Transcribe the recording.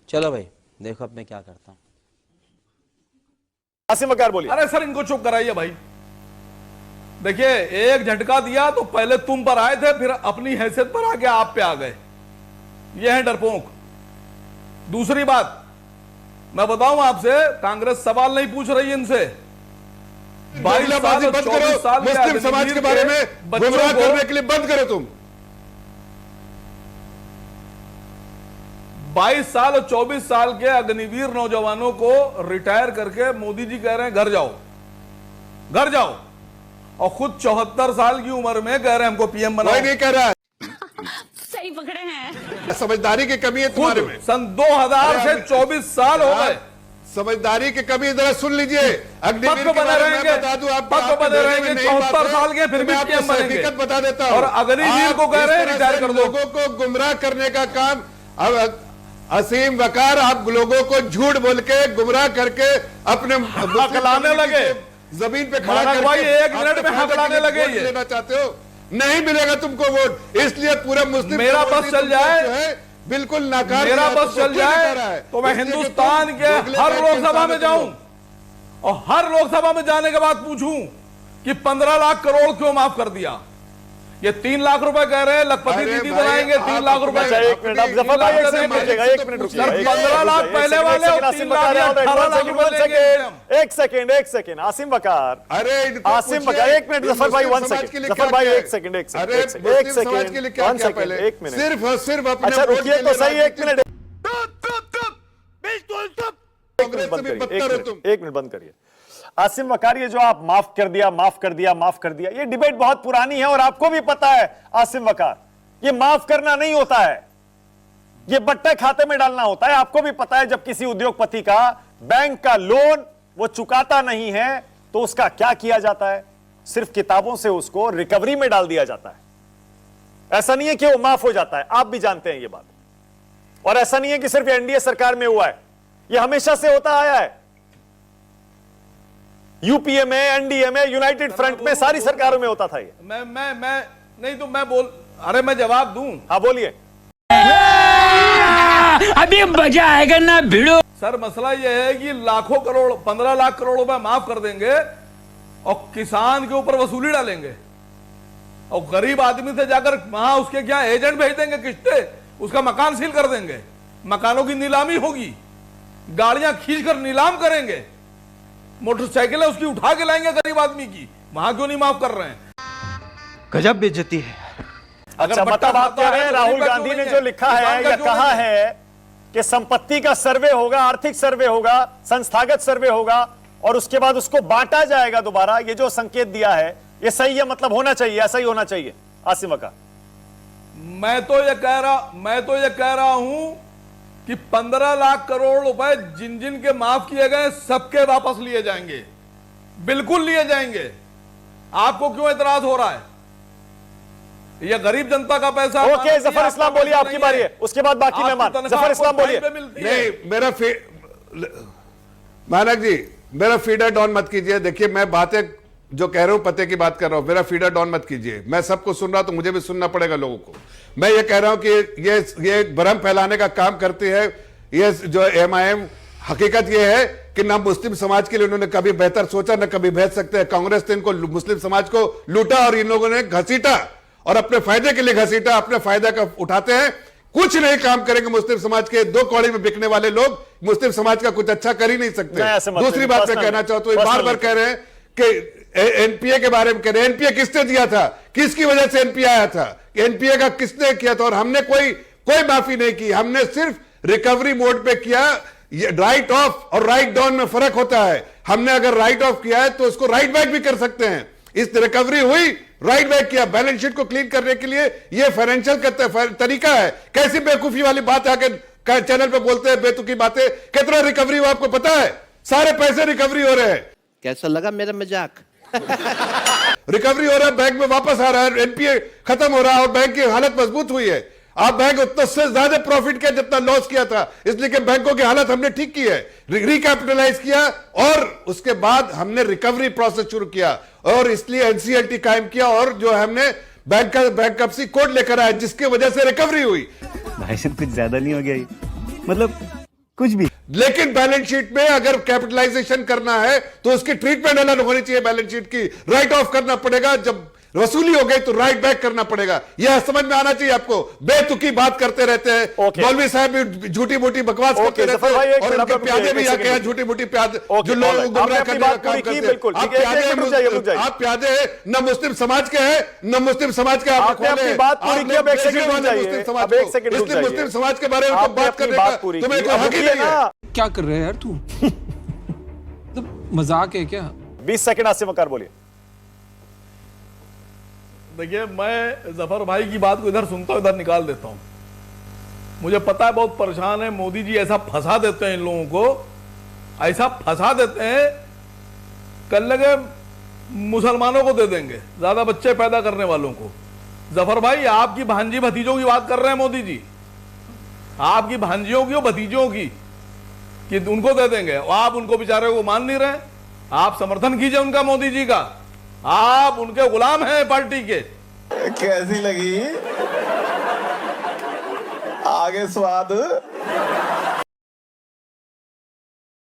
चलो भाई देखो अब मैं क्या करता हूँ। आसिम वकार बोलिए। अरे सर इनको चुप कराइए भाई। देखिए एक झटका दिया तो पहले तुम पर आए थे, फिर अपनी हैसियत पर आके आप पे आ गए। ये है डरपोक। दूसरी बात मैं बताऊं आपसे, कांग्रेस सवाल नहीं पूछ रही इनसे। 22 साल बंद करो, मुस्लिम समाज के बारे में गुमराह करने के लिए बंद करो तुम। 22 साल और 24 साल के अग्निवीर नौजवानों को रिटायर करके मोदी जी कह रहे हैं घर जाओ, घर जाओ, और खुद 74 साल की उम्र में कह रहे हैं हमको पीएम बनाओ। कोई नहीं कह रहा है। सही पकड़े हैं। समझदारी की कमी है तुम्हारे में। सन 2000 से 24 साल हो गए। समझदारी की कमी जरा सुन लीजिए। अग्निवीर के बने बारे में रहेंगे, बता दूं आप बने रहेंगे 74 साल के, फिर भी पीएम बनेंगे। हकीकत बता देता हूं। और अग्निवीर को कह रहे हैं रिटायर कर दो। लोगों को गुमराह करने का काम अब असीम वकार, आप लोगों को झूठ बोल के गुमराह करके अपने हकलाने लगे, जमीन पे खड़ा करके भाई 1 मिनट में हकलाने लगे। ये लेना चाहते हो, नहीं मिलेगा तुमको वोट, इसलिए पूरा मुस्लिम मेरा बस चल जाए, बिल्कुल नाकार। मेरा बस चल जाए तो मैं हिंदुस्तान के हर लोकसभा में जाऊं और हर लोकसभा में जाने के बाद पूछूं कि 15 लाख करोड़ क्यों माफ कर दिया। ये 3 लाख रुपए कह रहे हैं लखपति दीदी बनाएंगे, 3 लाख रुपए। एक मिनट, आप जफर भाई एक सेकंड रुकिएगा, 1 मिनट रुकिएगा। 15 लाख पहले वाले और 3 लाख 18 लाख रुपए लेंगे। एक सेकंड आसिम वकार। अरे आसिम वकार 1 मिनट, जफर भाई 1 सेकंड, जफर भाई 1 सेकंड, 1 सेकंड, 1 सेकंड, सिर्फ और सिर्फ अपने अच्छा रुकिए तो सही, 1 मिनट, कांग्रेस से भी बदतर हो तुम। 1 मिनट बंद करिए। आसिम वकार, ये जो आप माफ कर दिया, माफ कर दिया, माफ कर दिया, ये डिबेट बहुत पुरानी है और आपको भी पता है आसिम वकार, ये माफ करना नहीं होता है, ये बट्टे खाते में डालना होता है। आपको भी पता है जब किसी उद्योगपति का बैंक का लोन वो चुकाता नहीं है तो उसका क्या किया जाता है, सिर्फ किताबों से उसको रिकवरी में डाल दिया जाता है। ऐसा नहीं है कि वो माफ हो जाता है, आप भी जानते हैं ये बात। और ऐसा नहीं है कि सिर्फ एनडीए सरकार में हुआ है, ये हमेशा से होता आया है। यूपीए में, एनडीए में, यूनाइटेड फ्रंट में, सारी सरकारों में होता था ये। मैं नहीं तो मैं बोल, अरे मैं जवाब दूं। हाँ बोलिए। अभी मजा आएगा ना भिड़ो। सर मसला यह है कि लाखों करोड़, 15 लाख करोड़ रुपए माफ कर देंगे और किसान के ऊपर वसूली डालेंगे और गरीब आदमी से जाकर वहां उसके क्या एजेंट भेज देंगे, किस्ते, उसका मकान सील कर देंगे, मकानों की नीलामी होगी, गाड़ियां खींचकर नीलाम करेंगे, मोटरसाइकिलें उसकी उठा के लाएंगे गरीब आदमी की। वहां क्यों नहीं माफ कर रहे हैं? गजब बेइज्जती है। अच्छा मतलब आप कह रहे हैं राहुल गांधी ने जो लिखा है या कहा है कि संपत्ति का सर्वे होगा, आर्थिक सर्वे होगा, संस्थागत सर्वे होगा और उसके बाद उसको बांटा जाएगा दोबारा, ये जो संकेत दिया है ये सही है, मतलब होना चाहिए, ऐसा ही होना चाहिए आसिम वकार। मैं तो ये कह रहा हूं कि 15 लाख करोड़ रुपए जिन जिन के माफ किए गए सबके वापस लिए जाएंगे, बिल्कुल लिए जाएंगे। आपको क्यों एतराज हो रहा है? यह गरीब जनता का पैसा। ओके जफर इस्लाम बोलिए, आपकी बारी है, उसके बाद बाकी मेहमान। जफर इस्लाम बोलिए। नहीं मेरा मानक जी, मेरा फीडर डाउन मत कीजिए। देखिए मैं बातें जो कह रहा हूं पते की बात कर रहा हूं, मेरा फीडर डाउन मत कीजिए। मैं सबको सुन रहा हूं तो मुझे भी सुनना पड़ेगा लोगों को। मैं ये कह रहा हूं कि ये भ्रम फैलाने का काम करती है ये जो एमआईएम। हकीकत ये है कि ना मुस्लिम समाज के लिए उन्होंने कभी बेहतर सोचा, ना कभी भेज सकते हैं। कांग्रेस ने इनको मुस्लिम समाज को लूटा और इन लोगों ने घसीटा और अपने फायदे के लिए घसीटा, अपने फायदे का उठाते हैं। कुछ नहीं काम करेंगे मुस्लिम समाज के। 2 कौड़ी में बिकने वाले लोग मुस्लिम समाज का कुछ अच्छा कर ही नहीं सकते। दूसरी बात मैं कहना चाहता हूं, बार बार कह रहे हैं कि एनपीए के बारे में कह रहे हैं। एनपीए किसने दिया था, किसकी वजह से एनपीए आया था, एनपीए का किसने किया था? और हमने कोई माफी नहीं की, हमने सिर्फ रिकवरी मोड पे किया। राइट ऑफ और राइट डाउन में फर्क होता है। हमने अगर राइट ऑफ किया है तो उसको राइट बैक भी कर सकते हैं। इस रिकवरी हुई, राइट बैक किया। बैलेंस शीट को क्लीन करने के लिए यह फाइनेंशियल का तरीका है। कैसी बेवकूफी वाली बात आके चैनल पे बोलते हैं, बेतुकी बातें। कितना रिकवरी हुआ आपको पता है? सारे पैसे रिकवरी हो रहे हैं। कैसा लगा मेरा मजाक? रिकवरी हो रहा है, बैंक में वापस आ रहा है, एनपीए खत्म हो रहा है और बैंक की हालत मजबूत हुई है। आप बैंक उतना से ज्यादा प्रॉफिट किया जितना लॉस किया था, इसलिए कि बैंकों की हालत हमने ठीक की है, रिकैपिटलाइज किया और उसके बाद हमने रिकवरी प्रोसेस शुरू किया और इसलिए एनसीएलटी कायम किया और जो हमने बैंकरप्सी कोड लेकर आए जिसकी वजह से रिकवरी हुई। भाई साहब कुछ ज्यादा नहीं हो गया? मतलब कुछ भी। लेकिन बैलेंस शीट में अगर कैपिटलाइजेशन करना है तो उसकी ट्रीटमेंट अलग होनी चाहिए। बैलेंस शीट की राइट ऑफ करना पड़ेगा, जब वसूली हो गई तो राइट बैक करना पड़ेगा। यह समझ में आना चाहिए आपको। बेतुकी बात करते रहते हैं, मौलवी साहब भी झूठी मोटी बकवास करते रहते हैं और उनके प्यादे भी आके यहाँ झूठी मोटी प्यादे जो लोग गुमराह करने का काम करते हैं। आप प्यादे न मुस्लिम समाज के हैं न मुस्लिम समाज के आप मुस्लिम समाज के बारे में बात करने का तुम्हें कोई हक ही नहीं है। क्या कर रहे हैं यार तू? मजाक है क्या? 20 सेकंड आसिम वकार बोलिए। देखिए, मैं जफर भाई की बात को इधर सुनता हूं, इधर निकाल देता हूं। मुझे पता है बहुत परेशान है। मोदी जी ऐसा फंसा देते हैं इन लोगों को, ऐसा फंसा देते हैं, कल लगे मुसलमानों को दे देंगे, ज्यादा बच्चे पैदा करने वालों को। जफर भाई, आपकी भांजी भतीजों की बात कर रहे हैं मोदी जी, आपकी भांजियों की और भतीजों की, कि उनको दे देंगे और आप उनको बेचारे को मान नहीं रहे। आप समर्थन कीजिए उनका, मोदी जी का। आप उनके गुलाम हैं पार्टी के। कैसी लगी? आगे स्वाद